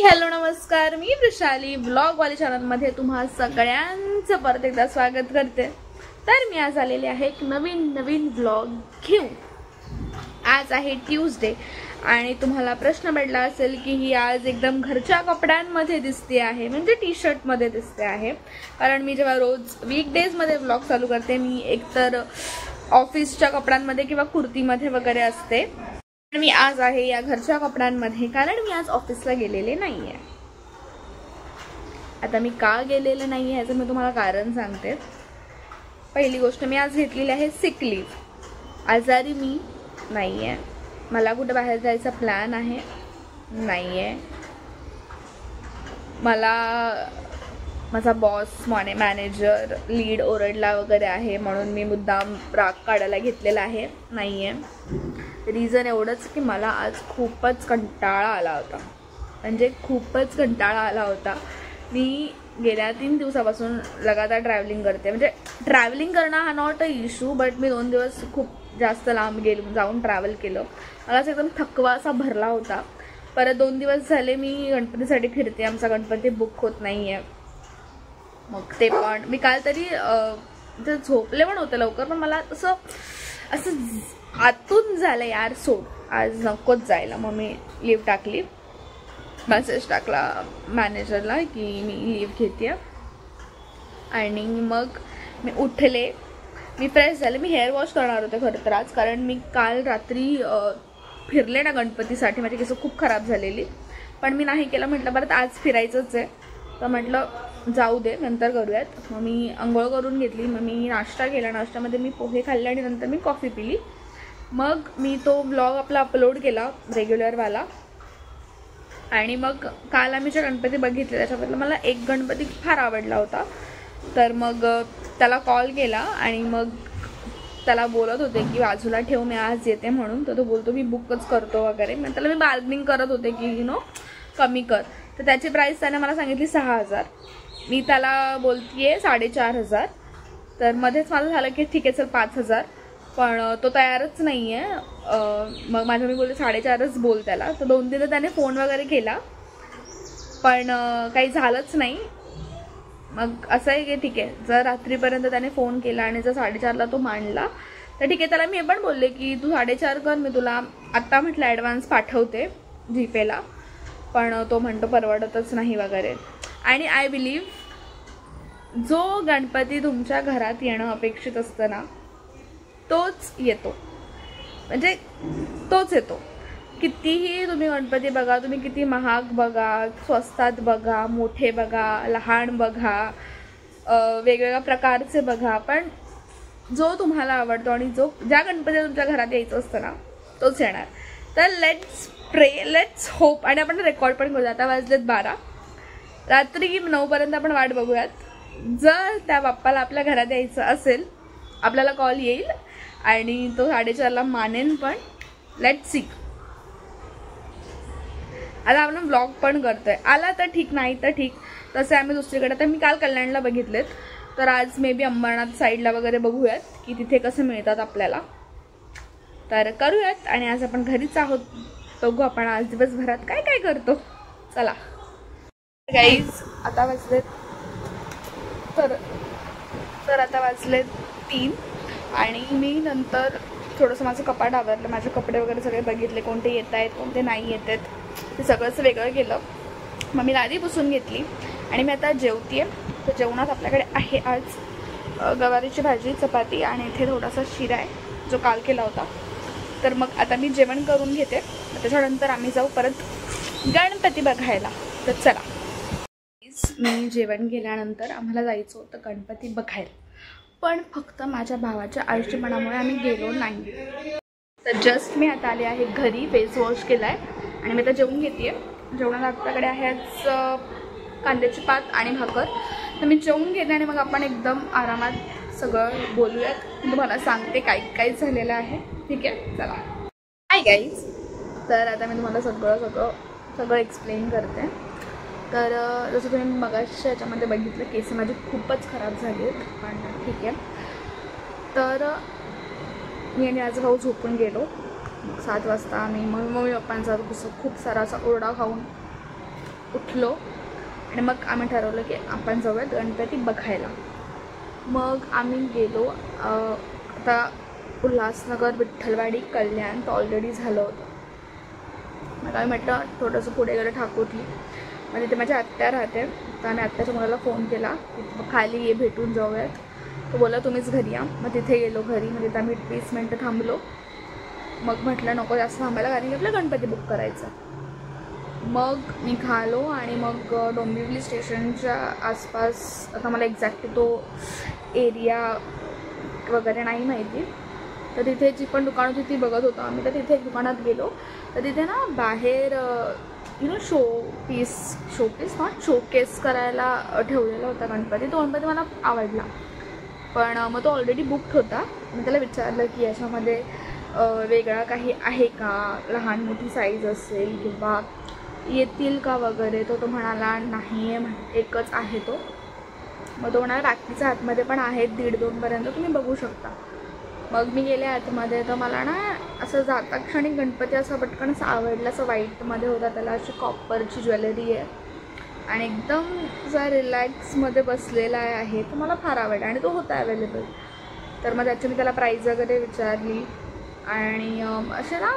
Hello नमस्कार, मी वृषाली व्लॉगवाली चॅनलमध्ये तुम्हा सगळ्यांचं परत एकदा स्वागत करते। तर मी आज आलेले आहे एक नवीन व्लॉग घेऊन। आज आहे ट्यूसडे आणि तुम्हाला प्रश्न पडला असेल की ही आज एकदम घरच्या कपड्यांमध्ये दिसते आहे, म्हणजे टी शर्ट मध्ये दिसते आहे। कारण मी जेव्हा रोज वीकडेज मध्ये व्लॉग चालू करते मी एकतर ऑफिसच्या कपड्यांमध्ये किंवा कुर्तीमध्ये वगैरे असते। मी आज आहे या घरच्या कपड्यांमध्ये, कारण मी आज ऑफिसला गेलेले नाहीये। आता मी का गेलेले नाहीये याचं मी तुम्हाला कारण सांगते। पहिली गोष्ट, मी आज घेतलेली आहे सिक लीव। आजारी मी नाहीये, मला कुठे बाहेर जायचा प्लॅन आहे नाहीये। मला माझा बॉस मॅनेजर लीड ओरडला वगैरे आहे म्हणून मी मुद्दाम राग काढायला घेतलेला आहे नाहीये। रीजन एवढंच की मला आज खूपच कंटाळा आला होता, म्हणजे खूपच कंटाळा आला होता। मी गेल्या 3 दिवसापासून लगातार ट्रॅव्हलिंग करते, म्हणजे ट्रॅव्हलिंग करणं हा नॉट अ इशू, बट मी 2 दिवस खूप जास्त लांब जाऊन ट्रॅव्हल केलं। मला असं एकदम थकवा असा भरला होता। परत 2 दिवस झाले मी गणपतीसाठी फिरते, आमचा गणपती बुक होत नाही आहे। मग ते पण मी काल तरी झोपले पण होते लवकर, पण मला असं आतून झालं यार सोड, आज नकोच जायला। मग मी लीव टाकली, मेसेज टाकला मॅनेजरला की मी लीव घेते। आणि मग मी उठले, मी फ्रेश झाले, मी हेअर वॉश करणार होते खरं तर आज, कारण मी काल रात्री फिरले ना गणपतीसाठी, माझी केस खूप खराब झालेली, पण मी नाही केलं। म्हटलं परत आज फिरायचंच आहे तर म्हटलं जाऊ दे नंतर करूयात। मग मी अंघोळ करून घेतली, मग मी नाश्ता केला, नाश्त्यामध्ये मी पोहे खाल्ले आणि नंतर मी कॉफी पिली। मग मी तो व्लॉग आपला अपलोड केला रेग्युलरवाला। आणि मग काल आम्ही जे गणपती बघितले त्याच्याबद्दल मला एक गणपती फार आवडला होता, तर मग त्याला कॉल केला आणि मग त्याला बोलत होते की बाजूला ठेव मी आज येते म्हणून, तर तो बोलतो मी बुकच करतो वगैरे। मग त्याला मी बार्गनिंग करत होते की कमी कर, तर त्याची प्राईस त्याने मला सांगितली 6000, मी त्याला बोलतीये 4500। तर मध्येच माझं झालं की ठीक आहे चल 5000, पण तो तयारच नाही आहे। मग मी बोलले 4.5च बोल त्याला। तर 2 दिवस त्याने फोन वगैरे केला पण काही झालंच नाही। मग असं आहे की ठीक आहे, जर रात्रीपर्यंत त्याने फोन केला आणि जर 4.5ला तो मांडला तर ठीक आहे। त्याला मी पण बोलले की तू 4.5 कर, मी तुला आत्ता म्हटलं ॲडव्हान्स पाठवते जीपेला, पण तो म्हणतो परवडतच नाही वगैरे। आणि आय बिलीव्ह जो गणपती तुमच्या घरात येणं अपेक्षित असतं ना तोच येतो, म्हणजे तोच येतो। कितीही तुम्ही गणपती बघा, तुम्ही किती महाग बघा, स्वस्तात बघा, मोठे बघा, लहान बघा, वेगवेगळ्या प्रकारचे बघा, पण जो तुम्हाला आवडतो आणि ज्या गणपती तुमच्या घरात यायचं असतं ना तोच येणार। तर लेट्स प्रे, लेट्स होप। आणि आपण रेकॉर्ड पण करूया। आता वाजलेत 12, रात्री 9 पर्यंत आपण वाट बघूयात। जर त्या बाप्पाला आपल्या घरात यायचं असेल आपल्याला कॉल येईल आणि तो 4.5ला मानेन, पण लेट्स सी। आता आपण ब्लॉग पण करतोय, आला तर ठीक, नाही तर ठीक। तसे आम्ही दुसरीकडे, तर मी काल कल्याणला बघितलेत, तर आज मे बी अंबरनाथ साईडला वगैरे बघूयात की तिथे कसे मिळतात आपल्याला, तर करूयात। आणि आज आपण घरीच आहोत, बघू आपण आज दिवसभरात काय काय करतो। चला गाईज, आता वाजलेत तर आता वाजलेत 3 आणि मी नंतर थोडंसं माझं कपाट आवरलं, माझे कपडे वगैरे सगळे बघितले, कोणते येत आहेत कोणते नाही येत आहेत, ते सगळंच वेगळं केलं। मग मी लादी पुसून घेतली आणि मी आता जेवते। तर जेवणात आपल्याकडे आहे आज गवारीची भाजी, चपाती आणि इथे थोडासा शिरा आहे जो काल केला होता। तर मग आता मी जेवण करून घेते, त्याच्यानंतर आम्ही जाऊ परत गणपती बघायला। तर चला, मी जेवण केल्यानंतर आम्हाला जायचं होतं गणपती बघायला, पण फक्त माझ्या भावाच्या आळशीपणामुळे आम्ही गेलो नाही। तर जस्ट मी आता आले आहे घरी, फेस वॉश केला आहे आणि मी आता जेवून घेते। जेवणाला आपल्याकडे आहे आज कांद्याची पात आणि भाकर। तर मी जेवून घेते आणि मग आपण एकदम आरामात सगळं बोलूयात, तुम्हाला सांगते काय काय झालेलं आहे, ठीक आहे। चला हाय गाईज, तर आता मी तुम्हाला सगळं एक्सप्लेन करते। तर जसं तुम्ही मगाशी याच्यामध्ये बघितलं, केस माझी खूपच खराब झाली आहेत, पण ठीक आहे। तर मी आणि आज भाऊ झोपून गेलो, 7 वाजता आम्ही मग मम्मी पप्पांचा खूप सारा असा ओरडा खाऊन उठलो आणि मग आम्ही ठरवलं की आपण जाऊयात गणपती बघायला. मग आम्ही गेलो. आता उल्हासनगर, विठ्ठलवाडी, कल्याण तर ऑलरेडी झालं होतं. मग आम्ही म्हटलं थोडंसं पुढे गेलं ठाकूरली. मग तिथे माझी आत्या राहते, तर आम्ही आत्याच्या मुलाला फोन केला की खाली ये, भेटून जाऊयात. तो बोला तुम्हीच घरी या. मग तिथे गेलो घरी. मग तिथे आम्ही 20 मिनटं थांबलो. मग म्हटलं नको जास्त थांबायला, कारण की आपलं गणपती बुक करायचा. मग निघालो आणि मग डोंबिवली स्टेशनच्या आसपास, आता मला एक्झॅक्टली तो एरिया वगैरे नाही माहिती, तर तिथे जी पण दुकानं होती ती बघत होतो आम्ही. तर तिथे एक दुकानात गेलो, तर तिथे ना बाहेर शोकेस करायला ठेवलेला होता गणपती. तो गणपती मला आवडला, पण मग तो ऑलरेडी बुक्ड होता. मी त्याला विचारलं की याच्यामध्ये वेगळा काही आहे का, लहान मोठी साईज असेल किंवा येतील का वगैरे. तो म्हणाला नाही आहे, एकच आहे तो. मग तो म्हणाला बाकीच्या आतमध्ये पण आहेत, 1.5-2 पर्यंत तुम्ही बघू शकता. मग मी गेले आतमध्ये, तर मला ना असं जाता क्षणी गणपती असा पटकन असं आवडला. असं व्हाईटमध्ये होता, त्याला अशी कॉपरची ज्वेलरी आहे आणि एकदम असा रिलॅक्समध्ये बसलेला आहे. तो मला फार आवडला आणि तो होता अवेलेबल. तर मग त्याची मी त्याला प्राईज वगैरे विचारली. आणि असे ना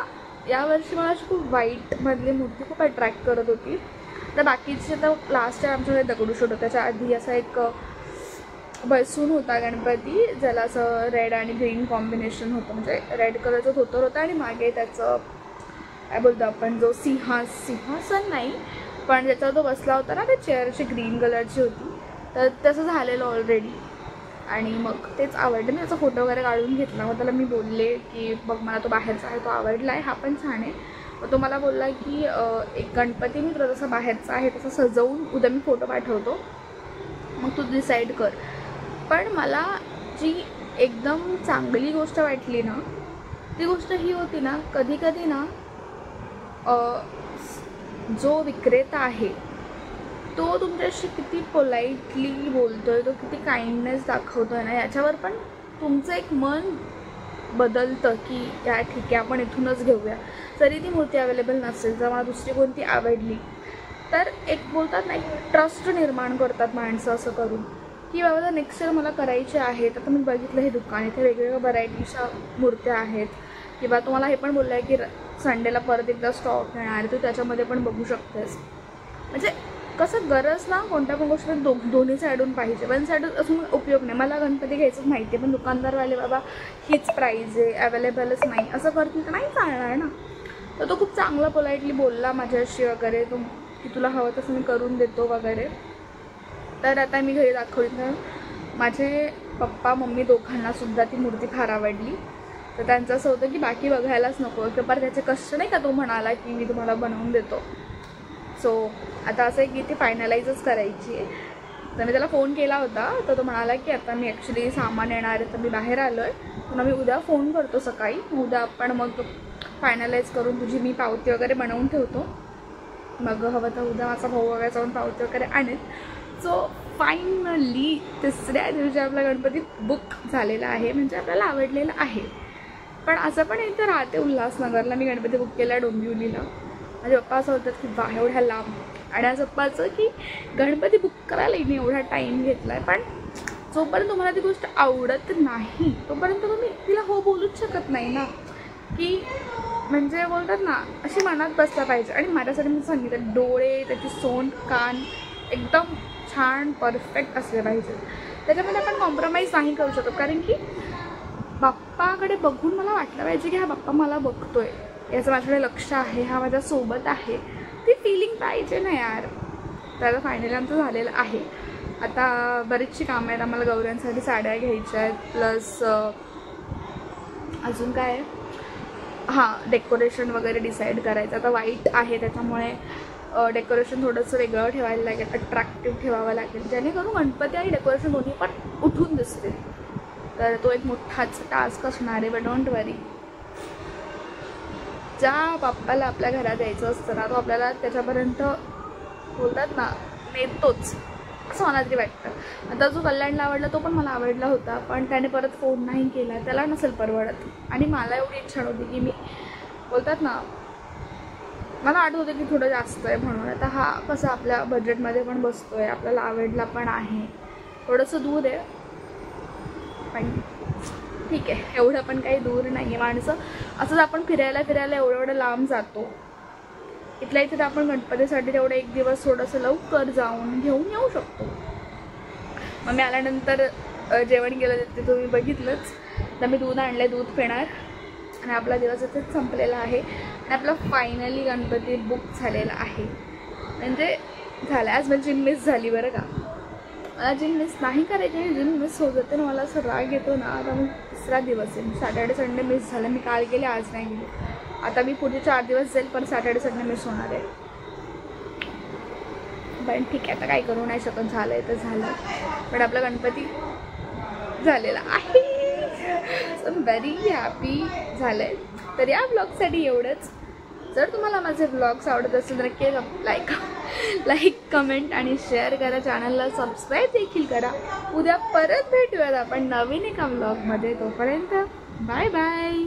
यावर्षी मला अशी खूप व्हाईटमधली मूर्ती खूप अट्रॅक्ट करत होती. तर बाकीचे तर लास्ट टाइम आमच्याकडे दगडूशेठ होता, त्याच्या आधी असा एक बसून होता गणपती, ज्याला असं रेड आणि ग्रीन कॉम्बिनेशन होतं. म्हणजे रेड कलरचं धोतर होतं आणि मागे त्याचं काय बोलतो आपण, जो सिंहासन नाही, पण ज्याचा तो बसला होता ना, ते चेअरची ग्रीन कलरची होती. तर तसं झालेलं ऑलरेडी. आणि मग तेच आवडलं. मी त्याचा फोटो वगैरे काढून घेतला. मग त्याला मी बोलले की बघ मला तो बाहेरचा आहे, तो आवडला आहे, हा पण छान आहे. मग तो मला बोलला की एक गणपती मी तुला जसं बाहेरचा आहे तसं सजवून उद्या मी फोटो पाठवतो, मग तू डिसाईड कर. पण मला जी एकदम चांगली गोष्ट वाटली ना, ती गोष्ट ही होती ना, कधी कधी ना जो विक्रेता आहे तो तुमच्याशी किती पोलाइटली बोलतो आहे, तो किती काइंडनेस दाखवतो आहे ना, याच्यावर पण तुमचं एक मन बदलतं की या ठीक आहे आपण इथूनच घेऊया. जरी ती मूर्ती अवेलेबल नसेल, जर मला दुसरी कोणती आवडली, तर एक बोलतात ना, एक ट्रस्ट निर्माण करतात माणसं असं करून की बाबा जर नेक्स्ट इयर मला करायचे आहेत. आता मी बघितलं हे दुकान, इथे वेगवेगळ्या व्हरायटीच्या मूर्त्या आहेत. किंवा तुम्हाला हे पण बोललं आहे की संडेला परत एकदा स्टॉक येणार आहे, तू त्याच्यामध्ये पण बघू शकतेस. म्हणजे कसं गरज ना कोणत्या पण गोष्टी दोन्ही साईडून पाहिजे. वन साईड असून उपयोग नाही. मला गणपती घ्यायचंच माहिती आहे, पण दुकानदारवाले बाबा हीच प्राईज आहे, अवेलेबलच नाही असं करतील तर नाही चालणार ना. तर तो खूप चांगला पोलाइटली बोलला माझ्याशी वगैरे, तो की तुला हवं तसं मी करून देतो वगैरे. तर आता मी घरी दाखवली, तर माझे पप्पा मम्मी दोघांनासुद्धा ती मूर्ती फार आवडली. तर त्यांचं असं होतं की बाकी बघायलाच नको, की पर त्याचे कष्ट नाही का, तो म्हणाला की मी तुम्हाला बनवून देतो. सो आता असं आहे की ती फायनलाइजच करायची आहे. तर मी त्याला फोन केला होता, तर तो म्हणाला की आता मी ॲक्च्युली सामान येणार आहे, तर मी बाहेर आलो आहे, पुन्हा मी उद्या फोन करतो सकाळी, उद्या आपण मग फायनलाइज करून तुझी मी पावती वगैरे बनवून ठेवतो. मग हवं तर उद्या माझा भाऊ वगैरे जाऊन पावती वगैरे आणेल. सो फायनली तिसऱ्या दिवशी आपला गणपती बुक झालेला आहे, म्हणजे आपल्याला आवडलेला आहे. पण असं पण इथं राहते उल्हासनगरला, मी गणपती बुक केला डोंबिवलीला. माझे पप्पा असं होतात की बा एवढ्या लांब, आणि असं पप्पाचं की गणपती बुक करायला नाही एवढा टाईम घेतला आहे. पण जोपर्यंत तुम्हाला ती गोष्ट आवडत नाही तोपर्यंत तुम्ही तिला हो बोलूच शकत नाही ना. की म्हणजे बोलतात ना, अशी मनात बसला पाहिजे. आणि माझ्यासाठी मी सांगितलं, डोळे, त्याची सोंड, कान एकदम छान परफेक्ट असले पाहिजे. त्याच्यामध्ये आपण कॉम्प्रोमाइज नाही करू शकत, कारण की बाप्पाकडे बघून मला वाटलं पाहिजे की हा बाप्पा मला बघतोय, याचं माझ्याकडे लक्ष आहे, हा माझ्यासोबत आहे, ती फिलिंग पाहिजे ना यार. तर फायनली आमचं झालेलं आहे. आता बरीचशी कामं आहेत, आम्हाला गौऱ्यांसाठी साड्या घ्यायच्या आहेत, प्लस अजून काय आहे, हां डेकोरेशन वगैरे डिसाईड करायचं. आता वाईट आहे त्याच्यामुळे डेकोरेशन थोडंसं वेगळं ठेवायला लागेल, अट्रॅक्टिव्ह ठेवावं लागेल, जेणेकरून गणपती आणि डेकोरेशन दोन्ही पण उठून दिसतील. तर तो एक मोठाच टास्क असणार आहे. बट डोंट वरी, ज्या बाप्पाला आपल्या घरात यायचं असतं ना, तो आपल्याला त्याच्यापर्यंत बोलतात ना नेतोच, असं मला तरी वाटतं. आता जो कल्याणला आवडला तो पण मला आवडला होता, पण त्याने परत फोन नाही केला, त्याला नसेल परवडत. आणि मला एवढी इच्छा नव्हती की मी बोलतात ना मला आठवतं की थोडं जास्त आहे म्हणून. आता हा कसं आपल्या बजेटमध्ये पण बसतो आहे, आपल्याला आवडला पण आहे. थोडंसं दूर आहे पण ठीक आहे, एवढं पण काही दूर नाही आहे. माणसं असंच आपण फिरायला एवढं लांब जातो. इथल्या इथे आपण गणपतीसाठी तेवढं एक दिवस थोडंसं लवकर जाऊन घेऊन येऊ शकतो. मग मी आल्यानंतर जेवण केलं ते तुम्ही बघितलंच. तर मी दूध आणलं, दूध पिणार आणि आपला दिवस इथेच संपलेला आहे. आणि आपला फायनली गणपती बुक झालेला आहे. म्हणजे झालं. आज माझी जिम मिस झाली बरं का. मला जिम मिस नाही करायची, जिम मिस होत जाते ना, मला असं राग येतो ना. आता मग 3रा दिवस आहे. सॅटर्डे संडे मिस झालं. मी काल गेले, आज नाही गेले. आता मी पुढे 4 दिवस जाईल, पण सॅटर्डे संडे मिस होणार आहे. पण ठीक आहे, आता काय करू नाही शकत. झालं आहे तर झालं. पण आपला गणपती झालेला आहे. So I am very happy झालं आहे. तर या ब्लॉगसाठी एवढंच. जर तुम्हाला माझे ब्लॉग्स आवडत असेल तर नक्की लाईक कमेंट आणि शेअर करा. चॅनलला सबस्क्राईब देखील करा. उद्या परत भेटूयात आपण नवीन एका ब्लॉगमध्ये. तोपर्यंत बाय बाय.